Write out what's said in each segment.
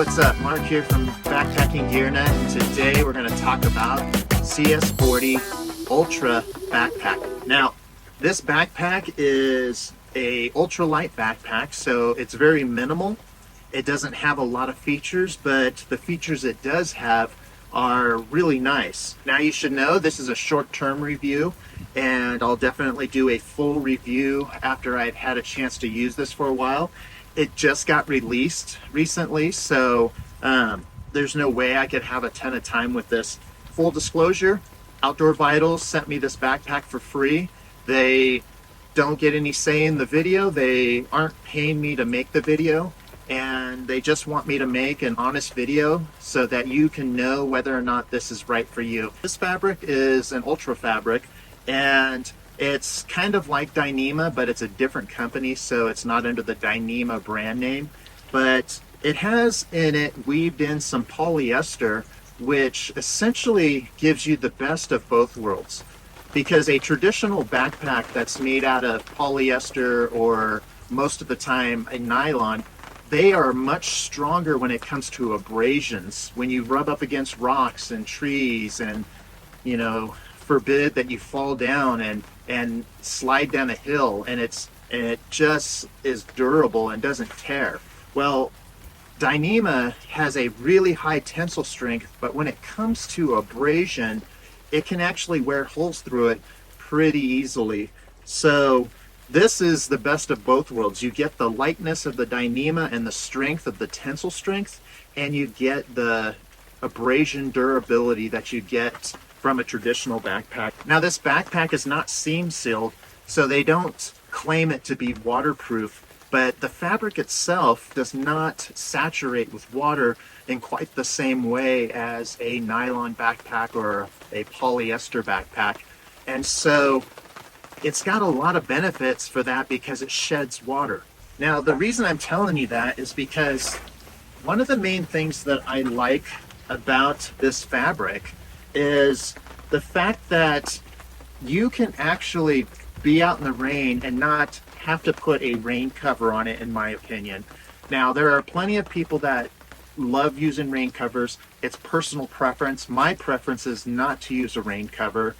what's up? Mark here from Backpacking Gear, and today we're going to talk about CS40 Ultra Backpack. Now, this backpack is a ultralight backpack, so it's very minimal. It doesn't have a lot of features, but the features it does have are really nice. Now, you should know this is a short-term review, and I'll definitely do a full review after I've had a chance to use this for a while. It just got released recently, so there's no way I could have a ton of time with this. Full disclosure, outdoorvitals sent me this backpack for free. They don't get any say in the video. They aren't paying me to make the video, and they just want me to make an honest video so that you can know whether or not this is right for you. This fabric is an ultra fabric, and it's kind of like Dyneema, but it's a different company, so it's not under the Dyneema brand name. But it has in it weaved in some polyester, which essentially gives you the best of both worlds. Because a traditional backpack that's made out of polyester, or most of the time a nylon, they are much stronger when it comes to abrasions. When you rub up against rocks and trees, and forbid that you fall down and slide down a hill, and it just is durable and doesn't tear. Well, Dyneema has a really high tensile strength, but when it comes to abrasion, it can actually wear holes through it pretty easily. So this is the best of both worlds. You get the lightness of the Dyneema and the strength of the tensile strength, and you get the abrasion durability that you get from a traditional backpack. Now, this backpack is not seam sealed, so they don't claim it to be waterproof, but the fabric itself does not saturate with water in quite the same way as a nylon backpack or a polyester backpack. And so it's got a lot of benefits for that because it sheds water. Now, the reason I'm telling you that is because one of the main things that I like about this fabric is the fact that you can actually be out in the rain and not have to put a rain cover on it, in my opinion. Now, there are plenty of people that love using rain covers. It's personal preference. My preference is not to use a rain cover.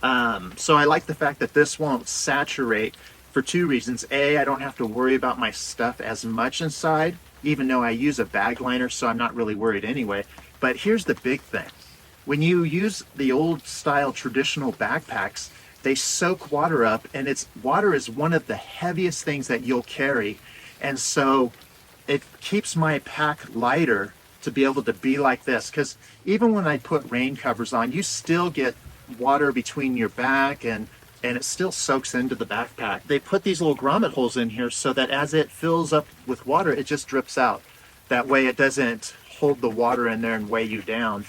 So I like the fact that this won't saturate for two reasons. A, I don't have to worry about my stuff as much inside, even though I use a bag liner, so I'm not really worried anyway. But here's the big thing. When you use the old style traditional backpacks, they soak water up, and water is one of the heaviest things that you'll carry. And so it keeps my pack lighter to be able to be like this, because even when I put rain covers on, you still get water between your back, and it still soaks into the backpack. They put these little grommet holes in here so that as it fills up with water, it just drips out. That way it doesn't hold the water in there and weigh you down.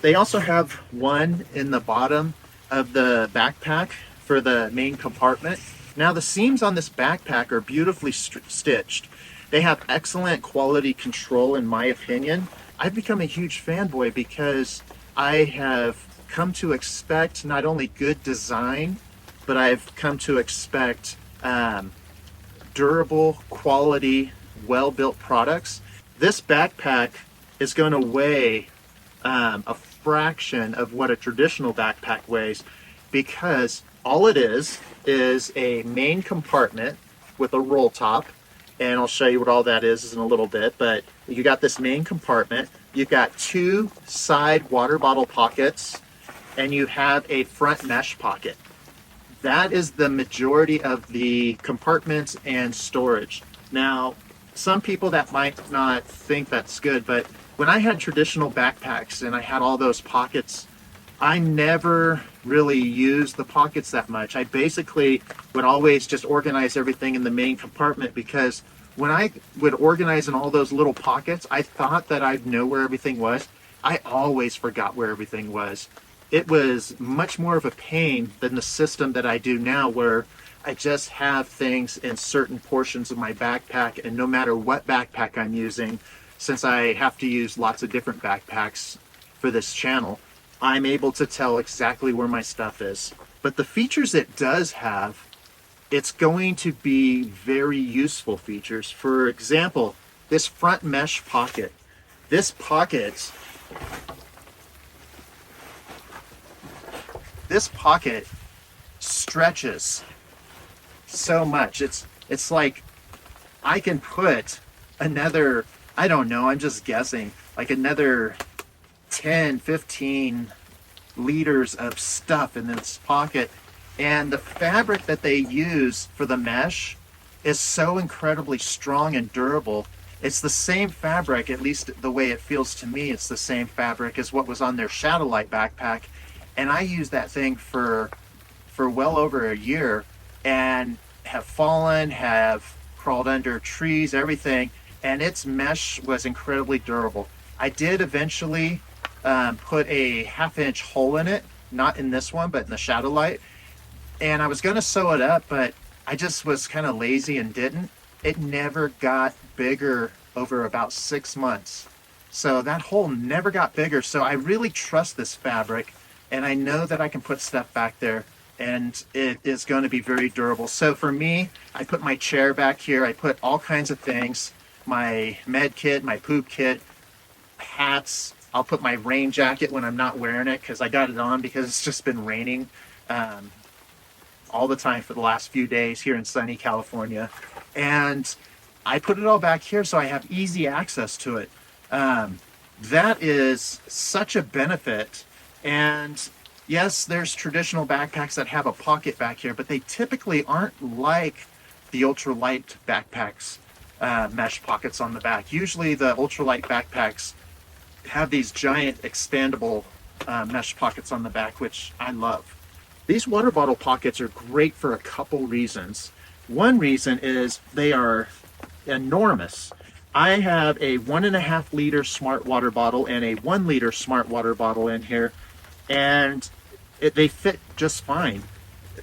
They also have one in the bottom of the backpack for the main compartment. Now, the seams on this backpack are beautifully stitched. They have excellent quality control, in my opinion. I've become a huge fanboy because I have come to expect not only good design, but I've come to expect durable, quality, well-built products. This backpack is going to weigh a fraction of what a traditional backpack weighs, because all it is a main compartment with a roll top, and I'll show you what all that is in a little bit. But you got this main compartment, you've got two side water bottle pockets, and you have a front mesh pocket. That is the majority of the compartments and storage. Now, some people that might not think that's good, but when I had traditional backpacks and I had all those pockets, I never really used the pockets that much. I basically would always just organize everything in the main compartment, because when I would organize in all those little pockets, I thought that I'd know where everything was. I always forgot where everything was. It was much more of a pain than the system that I do now, where I just have things in certain portions of my backpack, and no matter what backpack I'm using, since I have to use lots of different backpacks for this channel, I'm able to tell exactly where my stuff is. But the features it does have, it's going to be very useful features. For example, this front mesh pocket. this pocket stretches so much. It's like I can put another, I don't know, I'm just guessing, like another 10, 15 liters of stuff in this pocket. And the fabric that they use for the mesh is so incredibly strong and durable. It's the same fabric, at least the way it feels to me, it's the same fabric as what was on their Shadowlight backpack. And I used that thing for well over a year and have fallen, have crawled under trees, everything. And its mesh was incredibly durable. I did eventually put a 1/2 inch hole in it, not in this one, but in the Shadowlight. And I was going to sew it up, but I just was kind of lazy and didn't. It never got bigger over about 6 months. So that hole never got bigger. So I really trust this fabric, and I know that I can put stuff back there and it is going to be very durable. So for me, I put my chair back here. I put all kinds of things, my med kit, my poop kit, hats. I'll put my rain jacket when I'm not wearing it because I got it on because it's just been raining all the time for the last few days here in sunny California. And I put it all back here so I have easy access to it. That is such a benefit. And yes, there's traditional backpacks that have a pocket back here, but they typically aren't like the ultralight backpacks, mesh pockets on the back. Usually the ultralight backpacks have these giant expandable mesh pockets on the back, which I love. These water bottle pockets are great for a couple reasons. One reason is they are enormous. I have a 1.5 liter smart water bottle and a 1 liter smart water bottle in here, and they fit just fine.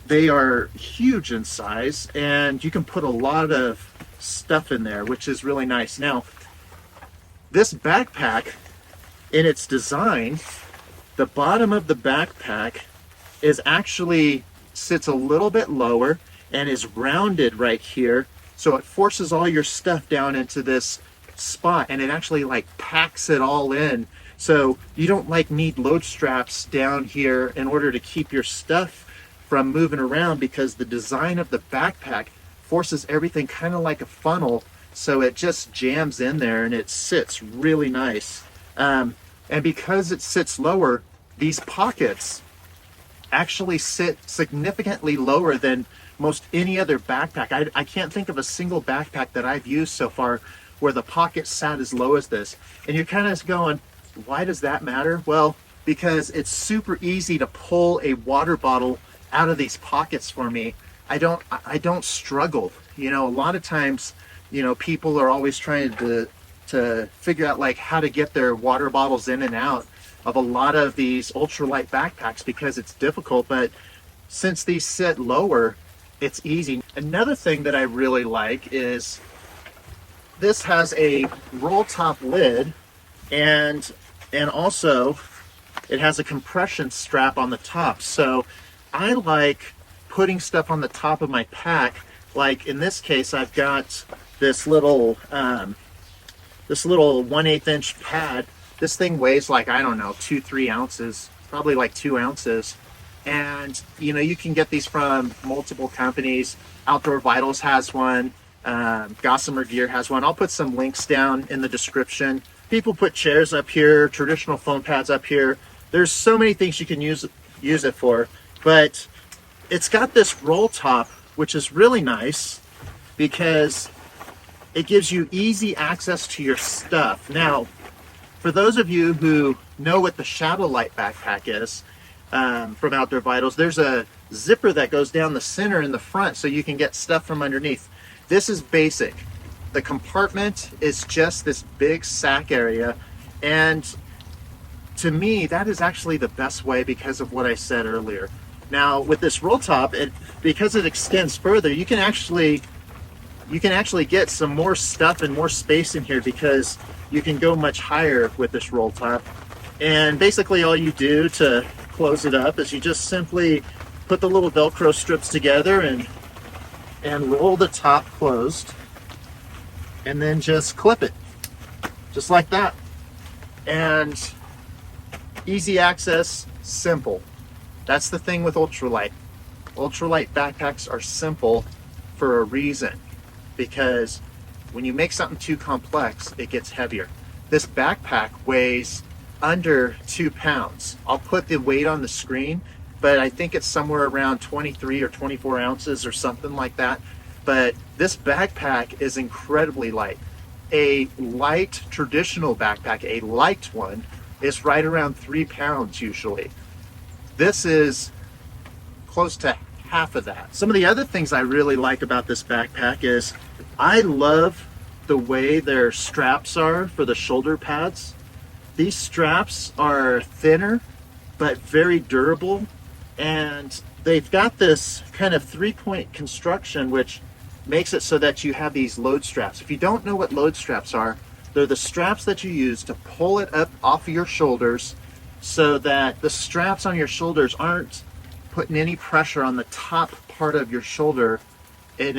They are huge in size, and you can put a lot of stuff in there, which is really nice. Now, this backpack, in its design, the bottom of the backpack is actually sits a little bit lower and is rounded right here, so it forces all your stuff down into this spot, and it actually like packs it all in, so you don't like need load straps down here in order to keep your stuff from moving around, because the design of the backpack forces everything kind of like a funnel, so it just jams in there and it sits really nice. And because it sits lower, these pockets actually sit significantly lower than most any other backpack. I can't think of a single backpack that I've used so far where the pocket sat as low as this. And you're kind of going, why does that matter? Well, because it's super easy to pull a water bottle out of these pockets for me. I don't struggle. You know, a lot of times, you know, people are always trying to figure out like how to get their water bottles in and out of a lot of these ultralight backpacks because it's difficult, but since these sit lower, it's easy. Another thing that I really like is this has a roll top lid, and also it has a compression strap on the top. So I like putting stuff on the top of my pack. Like in this case, I've got this little 1/8 inch pad. This thing weighs like, I don't know, 2-3 ounces, probably like 2 ounces. And, you know, you can get these from multiple companies. OutdoorVitals has one. Gossamer Gear has one. I'll put some links down in the description. People put chairs up here, traditional foam pads up here. There's so many things you can use it for. But it's got this roll top, which is really nice because it gives you easy access to your stuff. Now, for those of you who know what the Shadowlight backpack is from OutdoorVitals, there's a zipper that goes down the center in the front so you can get stuff from underneath. This is basic. The compartment is just this big sack area, and to me, that is actually the best way because of what I said earlier. Now, with this roll top, because it extends further, you can actually get some more stuff and more space in here because you can go much higher with this roll top. And basically all you do to close it up is you just simply put the little Velcro strips together and roll the top closed, and then just clip it, just like that. and easy access, simple. That's the thing with ultralight. Ultralight backpacks are simple for a reason, because when you make something too complex, it gets heavier. This backpack weighs under 2 pounds. I'll put the weight on the screen, but I think it's somewhere around 23 or 24 ounces or something like that. But this backpack is incredibly light. A light traditional backpack, a light one, is right around 3 pounds usually. This is close to half of that. Some of the other things I really like about this backpack is I love the way their straps are for the shoulder pads. These straps are thinner but very durable, and they've got this kind of 3-point construction which makes it so that you have these load straps. If you don't know what load straps are, they're the straps that you use to pull it up off of your shoulders so that the straps on your shoulders aren't putting any pressure on the top part of your shoulder, and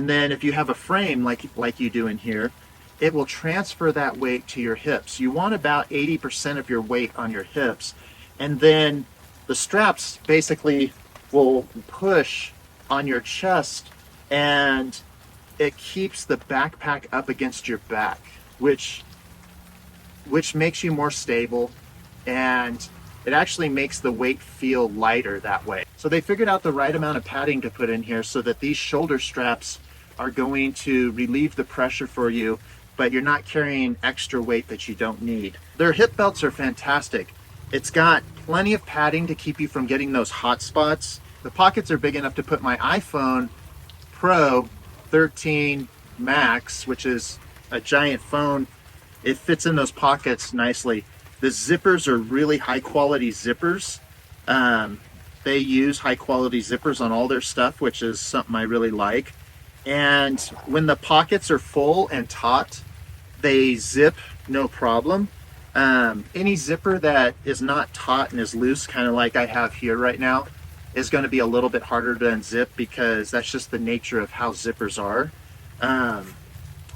then if you have a frame like you do in here, it will transfer that weight to your hips. You want about 80% of your weight on your hips, and then the straps basically will push on your chest, and it keeps the backpack up against your back, which makes you more stable, and it actually makes the weight feel lighter that way. So they figured out the right amount of padding to put in here so that these shoulder straps are going to relieve the pressure for you, but you're not carrying extra weight that you don't need. Their hip belts are fantastic. It's got plenty of padding to keep you from getting those hot spots. The pockets are big enough to put my iPhone Pro 13 Max, which is a giant phone. It fits in those pockets nicely. The zippers are really high quality zippers. They use high quality zippers on all their stuff, which is something I really like. And when the pockets are full and taut, they zip no problem. Any zipper that is not taut and is loose, kind of like I have here right now, is going to be a little bit harder to unzip because that's just the nature of how zippers are.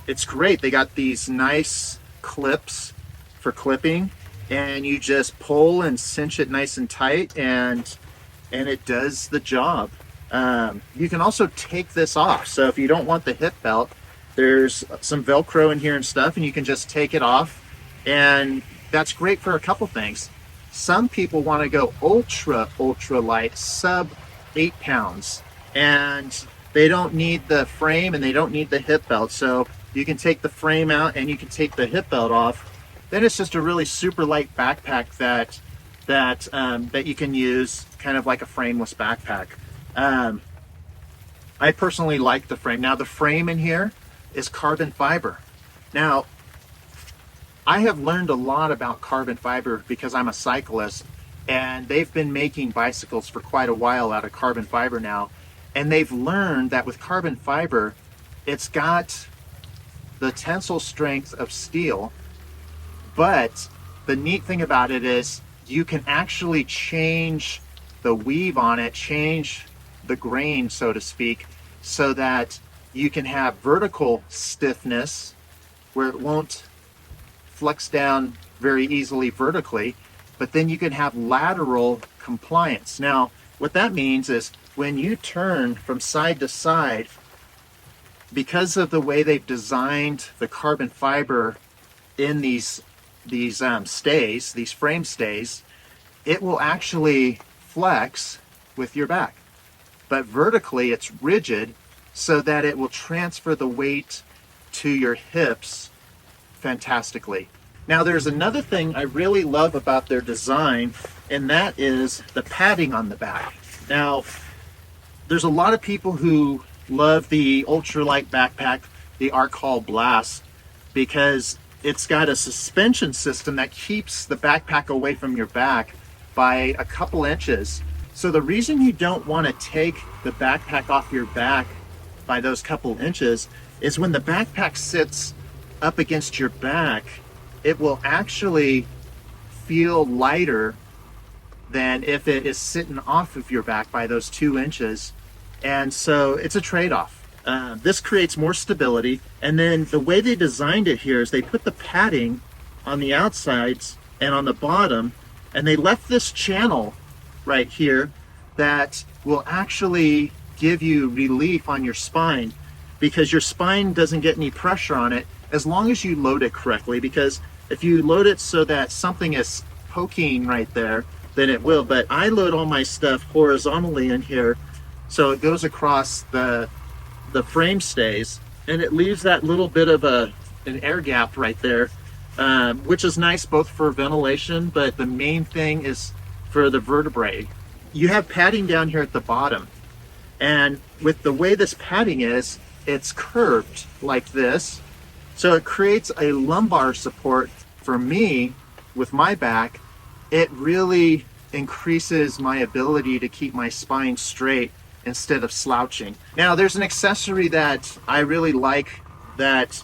It's great. They got these nice clips for clipping, and you just pull and cinch it nice and tight, and it does the job. You can also take this off. So if you don't want the hip belt, there's some Velcro in here and stuff, and you can just take it off, and that's great for a couple things. Some people want to go ultra light, sub 8 pounds, and they don't need the frame and they don't need the hip belt. So you can take the frame out and you can take the hip belt off. Then it's just a really super light backpack that you can use kind of like a frameless backpack. I personally like the frame. Now the frame in here is carbon fiber. Now I have learned a lot about carbon fiber because I'm a cyclist, and they've been making bicycles for quite a while out of carbon fiber now, and they've learned that with carbon fiber, it's got the tensile strength of steel, but the neat thing about it is you can actually change the weave on it, change the grain, so to speak, so that you can have vertical stiffness where it won't flex down very easily vertically, but then you can have lateral compliance. Now, what that means is when you turn from side to side, because of the way they've designed the carbon fiber in these stays, these frame stays, it will actually flex with your back. But vertically, it's rigid so that it will transfer the weight to your hips fantastically. Now, there's another thing I really love about their design, and that is the padding on the back. Now, there's a lot of people who love the ultralight backpack, the Arcall Blast, because it's got a suspension system that keeps the backpack away from your back by a couple inches. So the reason you don't want to take the backpack off your back by those couple inches is when the backpack sits up against your back, it will actually feel lighter than if it is sitting off of your back by those 2 inches. And so it's a trade-off. This creates more stability, and then the way they designed it here is they put the padding on the outsides and on the bottom, and they left this channel right here that will actually give you relief on your spine, because your spine doesn't get any pressure on it as long as you load it correctly. Because if you load it so that something is poking right there, then it will. But I load all my stuff horizontally in here, so it goes across the frame stays, and it leaves that little bit of an air gap right there, which is nice both for ventilation, but the main thing is for the vertebrae. You have padding down here at the bottom, and with the way this padding is, it's curved like this, so it creates a lumbar support for me with my back. It really increases my ability to keep my spine straight instead of slouching. Now, there's an accessory that I really like that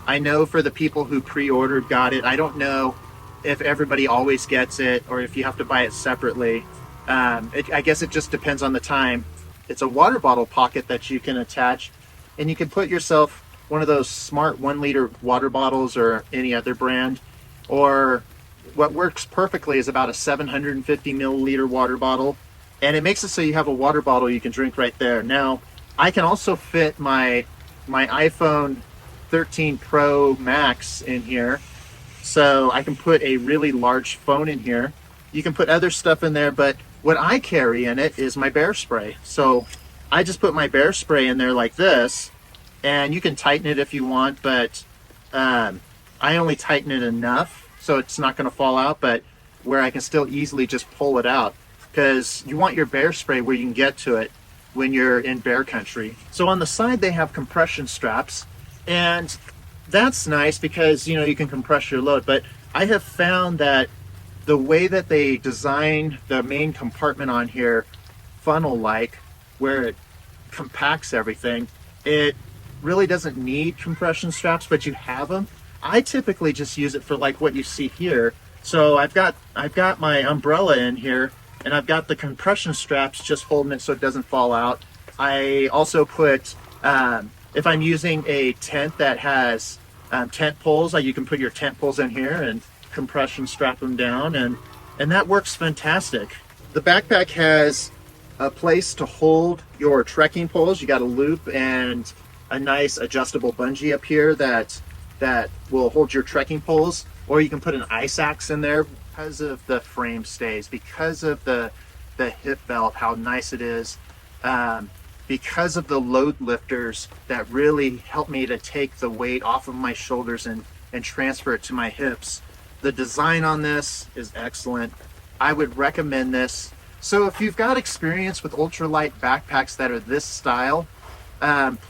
I know for the people who pre-ordered got it. I don't know if everybody always gets it or if you have to buy it separately. I guess it just depends on the time. It's a water bottle pocket that you can attach, and you can put yourself one of those smart 1-liter water bottles or any other brand, or what works perfectly is about a 750 milliliter water bottle, and it makes it so you have a water bottle you can drink right there. Now, I can also fit my iPhone 13 Pro Max in here, so I can put a really large phone in here. You can put other stuff in there, but what I carry in it is my bear spray. So I just put my bear spray in there like this, and you can tighten it if you want, but I only tighten it enough so it's not going to fall out, but where I can still easily just pull it out, because you want your bear spray where you can get to it when you're in bear country. So on the side they have compression straps, and that's nice because you can compress your load. But I have found that the way that they design the main compartment on here, funnel-like, where it compacts everything, it really doesn't need compression straps, but you have them. I typically just use it for like what you see here. So I've got my umbrella in here, and I've got the compression straps just holding it so it doesn't fall out. I also put, if I'm using a tent that has tent poles, you can put your tent poles in here and compression strap them down, and that works fantastic. The backpack has a place to hold your trekking poles. You got a loop and a nice adjustable bungee up here that will hold your trekking poles, or you can put an ice axe in there. Because of the frame stays, because of the hip belt, how nice it is, because of the load lifters that really help me to take the weight off of my shoulders and transfer it to my hips. The design on this is excellent. I would recommend this. So if you've got experience with ultralight backpacks that are this style,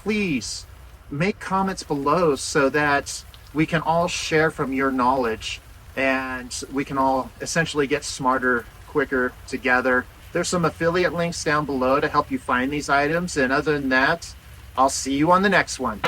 please make comments below so that we can all share from your knowledge, and we can all essentially get smarter quicker together. There's some affiliate links down below to help you find these items, and other than that, I'll see you on the next one.